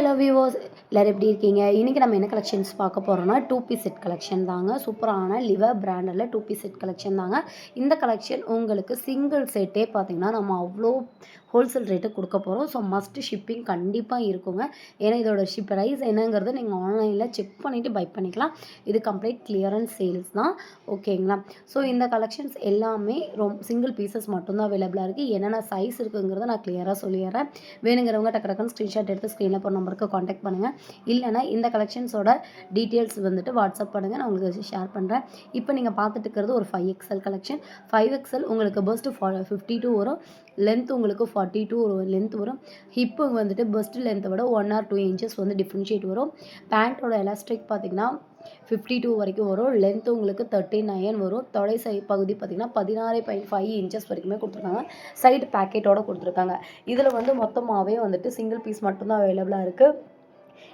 Hello viewers, எல்லாரும் எப்படி இருக்கீங்க? இன்றைக்கி நம்ம என்ன கலெக்ஷன்ஸ் பார்க்க போகிறோம்னா, 2 பீஸ் செட் கலெக்ஷன் தாங்க. சூப்பரான லிவர் பிராண்டில் 2 பீஸ் செட் கலெக்ஷன் தாங்க. இந்த கலெக்ஷன் உங்களுக்கு சிங்கிள் செட்டே பார்த்திங்கன்னா நம்ம அவ்வளோ ஹோல்சேல் ரேட்டு கொடுக்க போகிறோம். ஸோ மஸ்ட் ஷிப்பிங் கண்டிப்பாக இருக்குங்க. ஏன்னா இதோட ப்ரைஸ் என்னங்கிறது நீங்கள் ஆன்லைனில் செக் பண்ணிவிட்டு பை பண்ணிக்கலாம். இது கம்ப்ளீட் கிளியரன்ஸ் சேல்ஸ் தான், ஓகேங்களா? ஸோ இந்த கலெக்ஷன்ஸ் எல்லாமே சிங்கிள் பீசஸ் மட்டும்தான் அவைலபிளாக இருக்குது. என்னென்ன சைஸ் இருக்குங்கிறத நான் கிளியராக சொல்லிடுறேன். வேணுங்கிறவங்க டக்கு டக்குன்னு ஸ்க்ரீன்ஷாட் எடுத்து ஸ்க்ரீனில் போகிற நம்பருக்கு காண்டாக்ட் பண்ணுங்கள். இல்லைனா இந்த கலெக்ஷன்ஸோட டீட்டெயில்ஸ் வந்துட்டு வாட்ஸ்அப் பண்ணுங்கள், நான் உங்களுக்கு ஷேர் பண்ணுறேன். இப்போ நீங்கள் பார்த்துட்டு இருக்கிறது ஒரு 5XL கலெக்ஷன். 5XL உங்களுக்கு பஸ்ட்டு 52 வரும், லென்த் உங்களுக்கு 42 ஒரு லென்த் வரும். ஹிப்பு வந்துட்டு பஸ்ட்டு லென்த்தை விட 1 or 2 inches வந்து டிஃப்ரென்ஷியேட் வரும். பேண்ட்டோட எலாஸ்டிக் பார்த்திங்கன்னா 52 வரைக்கும் வரும். லென்த்து உங்களுக்கு 39 வரும். தொடை பகுதி பார்த்திங்கன்னா 16.5 inches வரைக்குமே கொடுத்துருக்காங்க. சைடு பேக்கெட்டோடு கொடுத்துருக்காங்க. இதில் வந்து மொத்தமாகவே வந்துட்டு சிங்கிள் பீஸ் மட்டும்தான் அவைலபிளாக இருக்குது.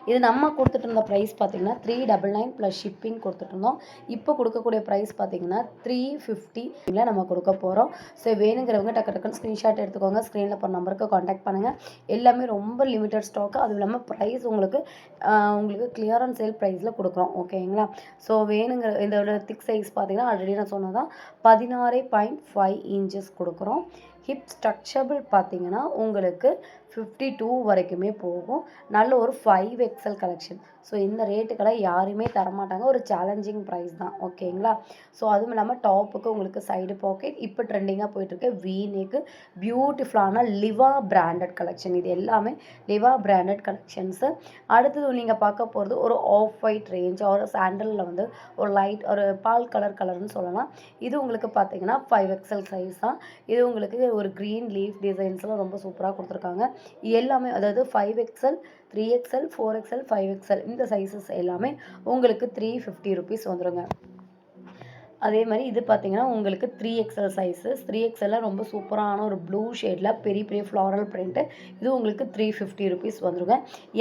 இது நம்ம கொடுத்துட்டு இருந்த ப்ரைஸ் பார்த்திங்கன்னா 399 ப்ளஸ் ஷிப்பிங் கொடுத்துட்ருந்தோம். இப்போ கொடுக்கக்கூடிய ப்ரைஸ் பார்த்திங்கன்னா 350 நம்ம கொடுக்க போகிறோம். ஸோ வேணுங்கிறவங்க டக்கு டக்குன்னு ஸ்க்ரீன்ஷாட் எடுத்துக்கோங்க, ஸ்க்ரீனில் போகிற நம்பருக்கு காண்டாக்ட் பண்ணுங்கள். எல்லாமே ரொம்ப லிமிட்டட் ஸ்டாக்கு, அதுவும் இல்லாமல் ப்ரைஸ் உங்களுக்கு கிளியரன்ஸ் சேல் ப்ரைஸில் கொடுக்குறோம், ஓகேங்களா? ஸோ வேணுங்கிற இதோட திக் சைஸ் பார்த்திங்கன்னா ஆல்ரெடி நான் சொன்னதான் 16.5 inches கொடுக்குறோம். ஹிப் ஸ்ட்ரக்சபிள் பார்த்திங்கன்னா உங்களுக்கு 52 வரைக்குமே போகும். நல்ல ஒரு 5XL கலெக்ஷன். ஸோ இந்த ரேட்டுக்கெல்லாம் யாருமே தரமாட்டாங்க. ஒரு சேலஞ்சிங் ப்ரைஸ் தான், ஓகேங்களா? ஸோ அதுவும் இல்லாமல் டாப்புக்கு உங்களுக்கு சைடு பாக்கெட் இப்போ ட்ரெண்டிங்காக போயிட்டுருக்கு. வீநெக்கு பியூட்டிஃபுல்லான லிவா பிராண்டட் கலெக்ஷன். இது எல்லாமே லிவா பிராண்டட் கலெக்ஷன்ஸு. அடுத்தது நீங்கள் பார்க்க போகிறது ஒரு ஆஃப் ஒயிட் ரேஞ்ச், ஒரு சாண்டலில் வந்து ஒரு லைட் ஒரு பால் கலர்னு சொல்லலாம். இது உங்களுக்கு பார்த்தீங்கன்னா 5XL சைஸ் தான். இது உங்களுக்கு ஒரு க்ரீன் லீஃப் டிசைன்ஸ்லாம் ரொம்ப சூப்பராக கொடுத்துருக்காங்க. எல்லாமே அதாவது 5XL, 3XL, 4XL, 5XL இந்த சைஸஸ் எல்லாமே உங்களுக்கு 350 rupees வந்துடுங்க. அதே மாதிரி இது பார்த்தீங்கன்னா உங்களுக்கு 3XL சைஸஸ். 3XL ரொம்ப சூப்பரான ஒரு ப்ளூ ஷேடில் பெரிய பெரிய ஃப்ளாரல் பிரிண்ட்டு. இது உங்களுக்கு 350 rupees வந்துருங்க.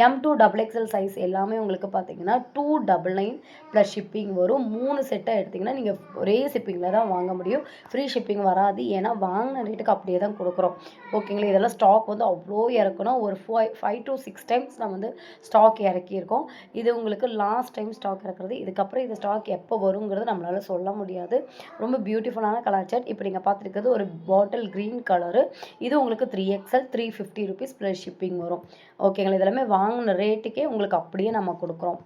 M2 XXL சைஸ் எல்லாமே உங்களுக்கு பார்த்தீங்கன்னா 299 ப்ளஸ் ஷிப்பிங் வரும். 3 செட்டாக எடுத்திங்கன்னா நீங்கள் ஒரே ஷிப்பிங்கில் தான் வாங்க முடியும். ஃப்ரீ ஷிப்பிங் வராது, ஏன்னா வாங்கின ரேட்டுக்கு அப்படியே தான் கொடுக்குறோம், ஓகேங்களா? இதெல்லாம் ஸ்டாக் வந்து அவ்வளோ இறக்கணும். ஒரு 5 to 6 times நம்ம வந்து ஸ்டாக் இறக்கியிருக்கோம். இது உங்களுக்கு லாஸ்ட் டைம் ஸ்டாக் இறக்குறது. இதுக்கப்புறம் இந்த ஸ்டாக் எப்போ வருங்கிறது நம்மளால் சொல்ல முடியாது. ரொம்ப பியூட்டிஃபுல்லான கலர் சார்ட். இப்போ நீங்கள் பார்த்துருக்கிறது ஒரு பாட்டில் க்ரீன் கலரு. இது உங்களுக்கு 3XL, 350 rupees ப்ளஸ் ஷிப்பிங் வரும், ஓகேங்களா? இதெல்லாமே வாங்கின ரேட்டுக்கே உங்களுக்கு அப்படியே நம்ம கொடுக்குறோம்.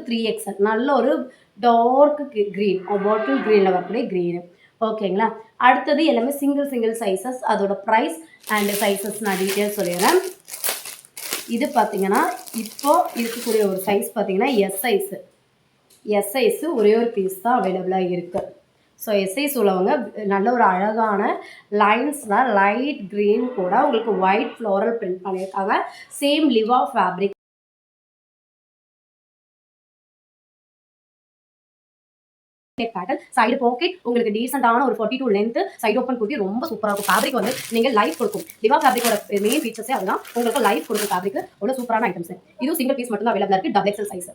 3XL நல்ல ஒரு டார்க் க்ரீன், பாட்டில் க்ரீனில் வரக்கூடிய க்ரீனு, ஓகேங்களா? அடுத்தது எல்லாமே சிங்கிள் சைஸஸ். அதோட ப்ரைஸ் அண்ட் சைஸஸ் நான் டீட்டெயில்ஸ் சொல்லிடுறேன். இது பார்த்தீங்கன்னா இப்போ இருக்கக்கூடிய ஒரு சைஸ் பார்த்தீங்கன்னா எஸ் சைஸு ஒரே ஒரு பீஸ் தான் அவைலபிளாக இருக்குது. ஸோ எஸ் சைஸ் உள்ளவங்க நல்ல ஒரு அழகான லைன்ஸில் லைட் க்ரீன் கூட உங்களுக்கு ஒயிட் ஃப்ளோரல் பிரிண்ட் பண்ணியிருக்காங்க. Same லிவா fabric pattern. Side packet உங்களுக்கு டீசெண்டான ஒரு 42 லென்த், சைடு ஓப்பன் குட்டி ரொம்ப சூப்பராக இருக்கும். ஃபேப்ரிக் வந்து நீங்கள் லைஃப் கொடுக்கும். லிவா ஃபேப்ரிக்கோட மெயின் ஃபீச்சர்ஸே அதுதான், உங்களுக்கு லைஃப் கொடுக்கும். ஃபேப்ரிக் அவ்வளோ சூப்பரான ஐட்டம்ஸ். இதுவும் சிங்கிள் பீஸ் மட்டும் தான் அவைலபிளாக இருக்குது. XXL சைஸ்,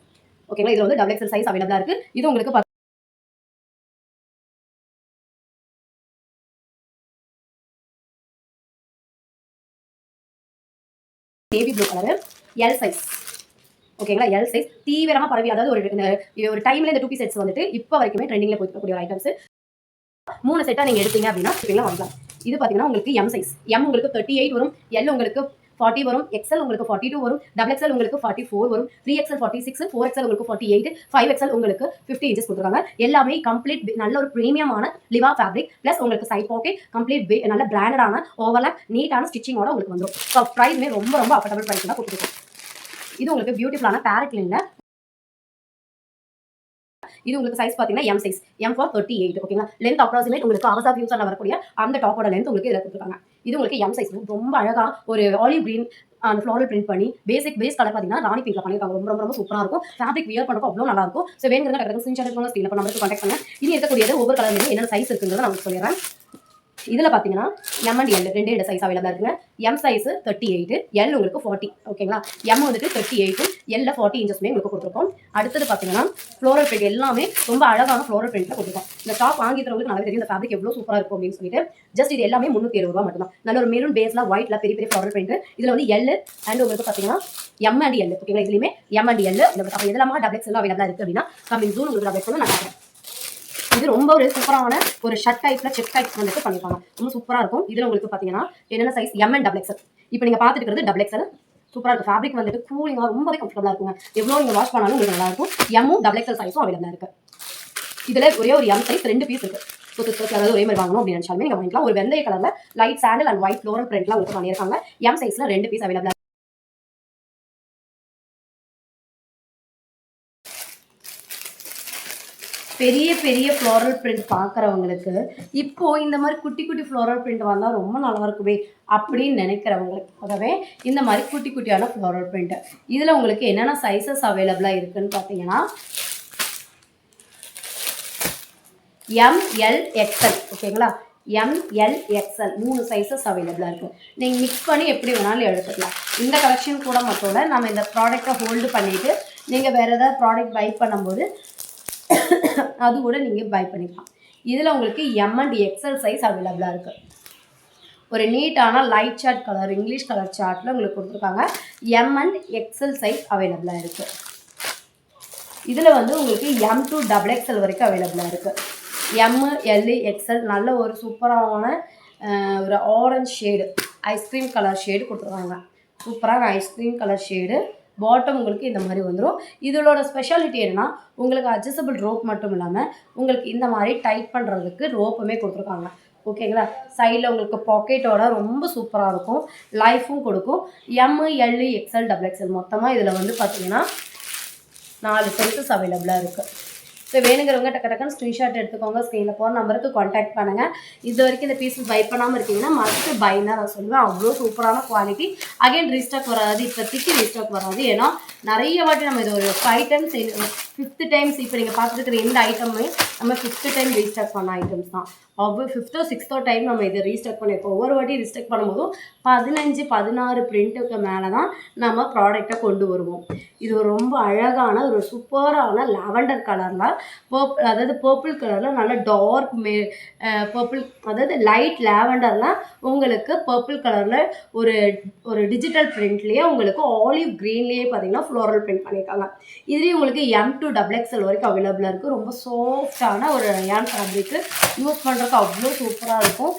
ஓகேங்களா? இது வந்து XXL சைஸ் அவைலபிளாக இருக்குது. இது உங்களுக்கு navy blue colour, L size, ஓகேங்களா? எல் சைஸ் தீவிரமாக பரவி, அதாவது ஒரு டைமில் இந்த 2 பீஸ் செட்ஸ் வந்துட்டு இப்போ வரைக்குமே ட்ரெண்டிங்கில் போய்க்கக்கூடிய ஒரு ஐட்டம்ஸ். 3 செட்டாக நீங்கள் எடுத்தீங்க அப்படின்னா வாங்கலாம். இது பார்த்தீங்கன்னா உங்களுக்கு எம் சைஸ். எம் உங்களுக்கு 38 வரும், எல் உங்களுக்கு 40 வரும், XL உங்களுக்கு 42 வரும், XXL உங்களுக்கு 44 வரும், 3XL 46, 4XL உங்களுக்கு 48, 5XL உங்களுக்கு 50 inches கொடுத்துருக்காங்க. எல்லாமே கம்ப்ளீட் நல்ல ஒரு ப்ரீமியமான லிவா ஃபேப்ரிக் ப்ளஸ் உங்களுக்கு சைட் பாக்கெட் கம்ப்ளீட் நல்ல பிராண்டடான ஓவர்லாப் நீட்டான ஸ்டிச்சிங்கோட உங்களுக்கு வந்துடும். ஸோ ப்ரைஸுமே ரொம்ப அஃபோர்டபுள் ப்ரைஸ் தான் கொடுத்துருக்கோம். இது உங்களுக்கு பியூட்டிஃபுல்லான பேரட் லைனில். இது உங்களுக்கு சைஸ் பார்த்தீங்கன்னா எம் சைஸ், M for 38, ஓகேங்களா? லென்த் அப்ராக்சிமேட் உங்களுக்கு அவசா ஃபியூசரில் வரக்கூடிய அந்த டாப்போட லென்த் உங்களுக்கு இதில் கொடுத்துருக்காங்க. இது உங்களுக்கு எம் சைஸ். ரொம்ப அழகாக ஒரு ஆலிவ் கிரீன் அந்த ஃப்ளாரல் பிரிண்ட் பண்ணி பேஸ் கலர் பார்த்தீங்கன்னா ராணி பிங்க்ல பண்ணியிருக்காங்க. ரொம்ப சூப்பராக இருக்கும். ஃபேப்ரிக் வியர் பண்ணுறப்போ அவ்வளோ நல்லா இருக்கும். ஸோ வேணுங்கிறத ஸ்க்ரீன்ஷாட் எடுத்துக்கோங்க, ஸ்க்ரீனில் நம்பருக்கு கான்டாக்ட் பண்ணுங்க. இனி இருக்கக்கூடியது ஒவ்வொரு கலர்லையும் என்னென்ன சைஸ் இருக்குங்கிறத நான் சொல்லிடுறேன். இதில் பார்த்தீங்கன்னா எம் அண்ட் எல் ரெண்டு சைஸ் அவைலபிளாக இருக்குங்க. எம் சைஸ் 38, எல் உங்களுக்கு 40. ஓகேங்களா? எம் வந்துட்டு 38, எல்ல 40 இன்ச்சஸ்மே உங்களுக்கு கொடுத்துருக்கோம். அடுத்தது பார்த்தீங்கன்னா ஃப்ளோரல் பிரிண்ட் எல்லாமே ரொம்ப அழகான ஃப்ளோரல் பிரிண்ட்டில் கொடுத்துருக்கோம். இந்த டாப் வாங்கிக்கிறவங்களுக்கு நல்லா தெரியும் இந்த ஃபேப்ரிக் எவ்வளோ சூப்பராக இருக்கும் அப்படின்னு சொல்லிட்டு. ஜஸ்ட் இது எல்லாமே 320 ரூபா மட்டும் தான். நல்ல ஒரு மெரூன் பேஸில் ஒயிட்ல பெரிய பெரிய ஃப்ளோரல் பிரிண்ட். இதில் வந்து எல் அண்ட் உங்களுக்கு பார்த்தீங்கன்னா எம் அண்ட் எல். ஓகேங்களா? இதுலையுமே எம் அண்ட் எல். அப்போ இதெல்லாம் டபுள் எக்ஸ் எல்லாம் அவைலபிளாக இருக்குது அப்படின்னா கம்மிங் ஜூன் உங்களுக்கு டபுள் எக்ஸ் நான் காட்டுறேன். இது ரொம்ப ஒரு சூப்பரான ஒரு ஷர்ட் டைப்ல செக் டைப் வந்துட்டு பண்ணிருப்பாங்க. ரொம்ப சூப்பரா இருக்கும். இதுல உங்களுக்கு பாத்தீங்கன்னா என்னென்ன size M and double XL. இப்போ நீங்க பாத்துட்டு இருக்கிறது டபுள் எக்ஸ்எல். சூப்பரா இருக்கும். ஃபேப்ரிக் வந்துட்டு கூலிங்கா ரொம்பவே கம்ஃபர்டபுளா இருக்குங்க. எவ்வளோ நீங்க வாஷ் பண்ணாலும் உங்களுக்கு நல்லா இருக்கும். எம்மும் டபுள் எக்ஸ்எல் சைஸும் அவைலபிளா இருக்கு. இதுல ஒரே ஒரு எம் சைஸ் 2 பீஸ் இருக்கு. ஸோ சிஸ்டர்ஸ் அதாவது ஒரே மாதிரி வாங்கணும் அப்படின்னு நினைச்சாலுமே நீங்க வாங்கிக்கலாம். ஒரு வெந்தய கலர்ல light sandal and white floral பிரிண்ட்லாம் உங்களுக்கு பண்ணியிருக்காங்க. எம் சைஸ்ல 2 பீஸ் அவைலபிளா. பெரிய பெரிய ஃப்ளோரல் பிரிண்ட் பார்க்குறவங்களுக்கு இப்போ இந்த மாதிரி குட்டி குட்டி ஃப்ளோரல் பிரிண்ட் வந்தால் ரொம்ப நல்லா இருக்குமே அப்படின்னு நினைக்கிறவங்களுக்காகவே இந்த மாதிரி குட்டி குட்டியான ஃப்ளோரல் பிரிண்ட். இதில் உங்களுக்கு என்னென்ன சைஸஸ் அவைலபிளாக இருக்குன்னு பார்த்தீங்கன்னா ML XL. ஓகேங்களா? ML XL 3 சைஸஸ் அவைலபிளாக இருக்குது. நீங்கள் மிக்ஸ் பண்ணி எப்படி வேணாலும் எடுத்துக்கலாம். இந்த கலெக்ஷன் கூட மட்டும் நம்ம இந்த ப்ராடக்டை ஹோல்டு பண்ணிவிட்டு நீங்கள் வேறு ஏதாவது ப்ராடக்ட் பை பண்ணும்போது அது கூட நீங்கள் பை பண்ணிக்கலாம். இதில் உங்களுக்கு எம் அண்ட் எக்ஸ்எல் சைஸ் அவைலபிளாக இருக்குது. ஒரு நீட்டான light shirt colour English colour சார்ட்டில் உங்களுக்கு கொடுத்துருக்காங்க. எம் அண்ட் எக்ஸ்எல் சைஸ் அவைலபிளாக இருக்குது. இதில் வந்து உங்களுக்கு எம் டு டபுள் எக்ஸ்எல் வரைக்கும் அவைலபிளாக இருக்குது. எம் எல் எக்ஸ்எல் நல்ல ஒரு சூப்பரான ஒரு orange shade ice cream colour shade கொடுத்துருக்காங்க. சூப்பரான ஐஸ்கிரீம் கலர் ஷேடு. பாட்டம் உங்களுக்கு இந்த மாதிரி வந்துடும். இதோட ஸ்பெஷாலிட்டி என்னன்னா உங்களுக்கு அட்ஜஸ்டபிள் ரோப் மட்டும் இல்லாமல் உங்களுக்கு இந்த மாதிரி டைட் பண்ணுறதுக்கு ரோப்புமே கொடுத்துருக்காங்க. ஓகேங்களா? சைடில் உங்களுக்கு பாக்கெட்டோட ரொம்ப சூப்பராக இருக்கும். லைஃபும் கொடுக்கும். M L XL double XL மொத்தமாக இதில் வந்து பார்த்தீங்கன்னா 4 சைஸஸ் அவைலபிளாக இருக்குது. ஸோ வேணுங்கிறவங்க டக்குன்னு ஸ்க்ரீன்ஷாட் எடுத்துக்கோங்க. ஸ்க்ரீனில் போகிற நம்பருக்கு காண்டாக்ட் பண்ணுங்கள். இது வரைக்கும் இந்த பீஸ் பை பண்ணாமல் இருக்கீங்கன்னா மஸ்ட் பைன்னு தான் நான் சொல்லுவேன். அவ்வளோ சூப்பரான குவாலிட்டி. அகைன் ரீஸ்டாக் வராது. இப்போதைக்கு ரீஸ்டாக் வராது. ஏன்னா நிறைய வாட்டி நம்ம இது ஒரு 5 டைம்ஸ் 5th டைம்ஸ் இப்போ நீங்கள் பார்த்துருக்கிற இந்த ஐட்டமே நம்ம 5th டைம் ரீஸ்டாக் பண்ண ஐட்டம்ஸ் தான். அவ்வளோ 5th or 6th டைம் நம்ம இதை ரீஸ்டாக் பண்ணியிருக்கோம். ஒவ்வொரு வாட்டி ரீஸ்டாக் பண்ணும்போதும் 15-16 பிரிண்ட்டுக்கு மேலே தான் நம்ம ப்ராடக்டை கொண்டு வருவோம். இது ஒரு ரொம்ப அழகான ஒரு சூப்பரான லாவெண்டர் கலரில் அதாவது பர்பிள் கலரில் நல்ல டார்க் பர்பிள் அதாவது லைட் லாவெண்டரில் உங்களுக்கு பர்பிள் கலரில் ஒரு டிஜிட்டல் பிரிண்ட்லேயே உங்களுக்கு ஆலிவ் க்ரீன்லேயே பார்த்தீங்கன்னா ஃப்ளோரல் பிரிண்ட் பண்ணியிருக்காங்க. இதுலேயும் உங்களுக்கு எம் டு டபுள் எக்ஸ்எல் வரைக்கும் அவைலபிளாக இருக்குது. ரொம்ப சாஃப்டான ஒரு ரயான் ஃபேப்ரிக்கு யூஸ் பண்ணுறதுக்கு அவ்வளோ சூப்பராக இருக்கும்.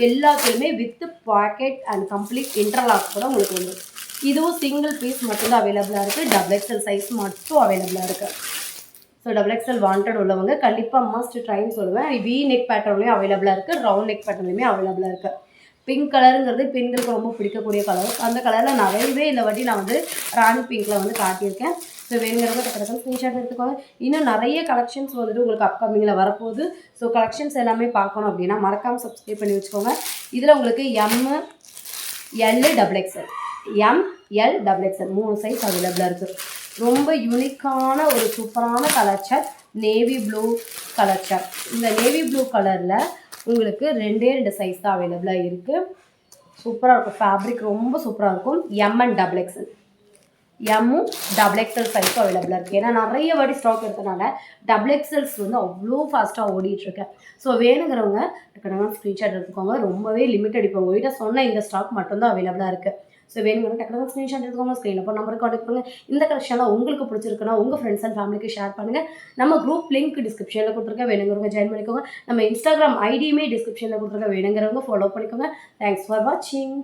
எல்லாத்துலேயுமே with packet and complete interlock கூட உங்களுக்கு வந்து இதுவும் சிங்கிள் பீஸ் மட்டும்தான் அவைலபிளாக இருக்குது. டபுள் எக்ஸ்எல் சைஸ் மட்டும் அவைலபிளாக இருக்குது. ஸோ டபுள் எக்ஸ்எல் வாண்டட் உள்ளவங்க கண்டிப்பாக மஸ்ட் ட்ரைன்னு சொல்லுவேன். வி நெக் பேட்டர்ன்லேயும் அவைலபிளாக இருக்குது. ரவுண்ட் நெக் பேட்டர்ன்லேயுமே அவைலபிளாக இருக்குது. பிங்க் கலருங்கிறது பெண்களுக்கு ரொம்ப பிடிக்கக்கூடிய கலர். அந்த கலரில் நிறையவே இந்த வாட்டி நான் வந்து ராணி பிங்க்கில் வந்து காட்டியிருக்கேன். ஸோ வேணுங்கிறத டக்கு ஸ்க்ரீன்ஷாட் எடுத்துக்கோங்க. இன்னும் நிறைய கலெக்ஷன்ஸ் வந்துட்டு உங்களுக்கு அப்கமிங்கில் வரப்போகுது. ஸோ கலெக்ஷன்ஸ் எல்லாமே பார்க்கணும் அப்படின்னா மறக்காமல் சப்ஸ்கிரைப் பண்ணி வச்சுக்கோங்க. இதில் உங்களுக்கு M L double XL M L double XL 3 size அவைலபிளாக இருக்குது. ரொம்ப யூனிக்கான ஒரு சூப்பரான colour shirt navy blue colour shirt. இந்த நேவி ப்ளூ கலரில் உங்களுக்கு 2 சைஸ் தான் அவைலபிளாக இருக்குது. சூப்பராக இருக்கும். ஃபேப்ரிக் ரொம்ப சூப்பராக இருக்கும். எம் அண்ட் டபுள் எக்ஸ்எல் எம்மும் டபுள் எக்ஸ்எல் சைஸும் அவைலபிளாக இருக்குது. ஏன்னா நிறைய வாட்டி ஸ்டாக் எடுத்தனால டபுள் எக்ஸ்எல்ஸ் வந்து அவ்வளோ ஃபாஸ்ட்டாக ஓடிட்டுருக்கேன். ஸோ வேணுங்கிறவங்க டக்குனு ஸ்க்ரீன்ஷாட் எடுத்துக்கோங்க. ரொம்பவே லிமிட்டட். இப்போ உங்கள்கிட்ட சொன்ன இந்த ஸ்டாக் மட்டும்தான் அவைலபிளாக இருக்குது. ஸோ வேணுங்கிறவங்க டக்குனு ஸ்க்ரீன்ஷாட் எடுத்துக்கோங்க. ஸ்க்ரீனில் இப்போ நம்பருக்கு கான்டெக்ட் பண்ணுங்கள். இந்த கலெக்ஷன்லாம் உங்களுக்கு பிடிச்சிருக்குன்னா உங்கள் ஃப்ரெண்ட்ஸ் அண்ட் ஃபேமிலிக்கு ஷேர் பண்ணுங்கள். நம்ம குரூப் லிங்க் டிஸ்கிரிப்ஷனில் கொடுத்துருக்கேன். வேணுங்கிறவங்க ஜாயின் பண்ணிக்கோங்க. நம்ம இன்ஸ்டாகிராம் ஐடியுமே டிஸ்கிரிப்ஷனில் கொடுத்துருக்கேன். வேணுங்கிறவங்க ஃபாலோ பண்ணிக்கோங்க. தேங்க்ஸ் ஃபார் வாட்சிங்.